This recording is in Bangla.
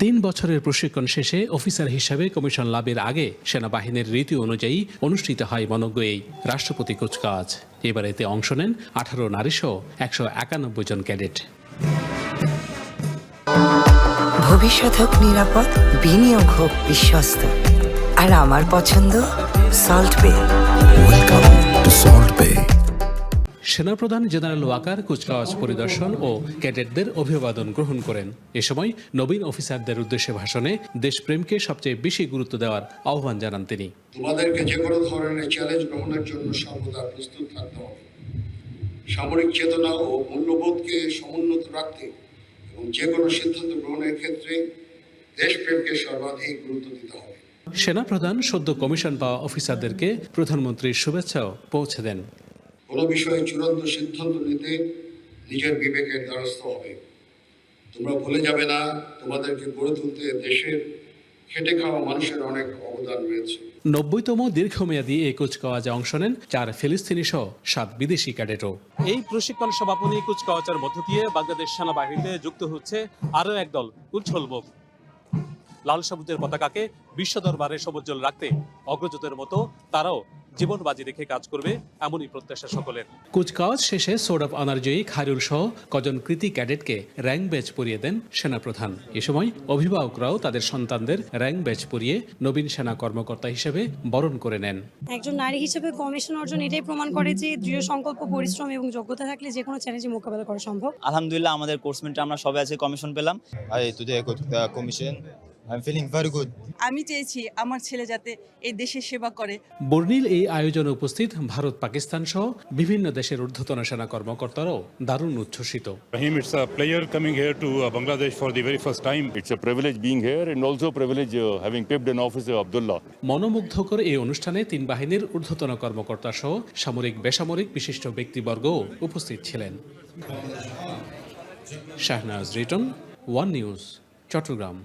3 বছরের প্রশিক্ষণ শেষে অফিসার হিসাবে কমিশন লাভের আগে সেনাবাহিনীর রীতি অনুযায়ী অনুষ্ঠিত হয় মনোজ্ঞ এই রাষ্ট্রপতি কুচকাওয়াজ। এবার এতে অংশ নেন 18 নারীসহ 191 জন ক্যাডেট। ভবিষ্যৎ হোক নিরাপদ, বিনিয়োগ হোক বিশ্বস্ত, আর আমার পছন্দ সল্ট বে। ওয়েলকাম টু সল্ট বে। সেনাপ্রধান জেনারেল ওয়াকার কুচকাওয়াজ পরিদর্শন ও ক্যাডেটদের অভিবাদন গ্রহণ করেন। এ সময় নবীন অফিসারদের উদ্দেশ্যে ভাষণে দেশপ্রেমকে সবচেয়ে বেশি গুরুত্ব দেওয়ার আহ্বান জানান তিনি। তোমাদেরকে যে কোনো ধরনের চ্যালেঞ্জ গ্রহণের জন্য সর্বদা প্রস্তুত থাকতে হবে। সামরিক চেতনা ও মূল্যবোধকে সমুন্নত রাখতে এবং যে কোনো সিদ্ধান্ত গ্রহণের ক্ষেত্রে দেশপ্রেমকে সর্বাধিক গুরুত্ব দিতে হবে। সেনাপ্রধান সদ্য কমিশন পাওয়া অফিসারদেরকে প্রধানমন্ত্রীর শুভেচ্ছাও পৌঁছে দেন। কোনো বিষয়ে চূড়ান্ত সিদ্ধান্ত নিতে নিজের বিবেকের দ্বারস্থ হবে। তোমরা ভুলে যাবে না, তোমাদেরকে গড়ে তুলতে দেশের খেটে খাওয়া মানুষের অনেক অবদান রয়েছে। 90তম দীর্ঘমেয়াদী এই কুচকাওয়াজে অংশ নেন 4 ফিলিস্তিনি সহ 7 বিদেশি ক্যাডেটও। এই প্রশিক্ষণ সমাপনী কুচকাওয়াজের মধ্য দিয়ে বাংলাদেশ সেনাবাহিনীতে যুক্ত হচ্ছে আরও এক দল উজ্জ্বল মুখ। লাল সবুজের পতাকাকে বিশ্ব দরবারে সমুজ্জ্বল রাখতে অগ্রজদের মতো তারাও জীবন বাজি রেখে কাজ করবে, এমনই প্রত্যাশা সকলের। কুচকাওয়াজ শেষে সোর্ড অফ অনার জয়ী খায়রুল সহ কজন কৃতি ক্যাডেটকে র্যাঙ্ক ব্যাজ পরিয়ে দেন সেনাপ্রধান। এ সময় অভিভাবকরাও তাদের সন্তানদের র্যাঙ্ক ব্যাজ পরিয়ে নবীন সেনা কর্মকর্তা হিসেবে বরণ করে নেন। একজন নারী হিসেবে কমিশন অর্জন এটাই প্রমাণ করে যে দৃঢ় সংকল্প, পরিশ্রম এবং যোগ্যতা থাকলে যে কোনো চ্যালেঞ্জ মোকাবেলা করা সম্ভব। আলহামদুলিল্লাহ, আমাদের কোর্সমেটে আমরা সবাই আজকে কমিশন পেলাম। Today I got the commission. I'm feeling very good. আমি চেয়েছি আমার ছেলে যাতে এই দেশের সেবা করে। বর্ণিল এই আয়োজনে উপস্থিত ভারত, পাকিস্তান সহ বিভিন্ন দেশের ঊর্ধ্বতন সেনা কর্মকর্তারাও দারুণ উচ্ছ্বসিত। It's a player coming here to Bangladesh for the very first time. It's a privilege being here and also privilege having tipped an officer Abdullah. মনোমুগ্ধকর এই অনুষ্ঠানে 3 বাহিনীর ঊর্ধ্বতন কর্মকর্তা সহ সামরিক বেসামরিক বিশিষ্ট ব্যক্তিবর্গও উপস্থিত ছিলেন। Shahnaz Riton, one news, Chittagong.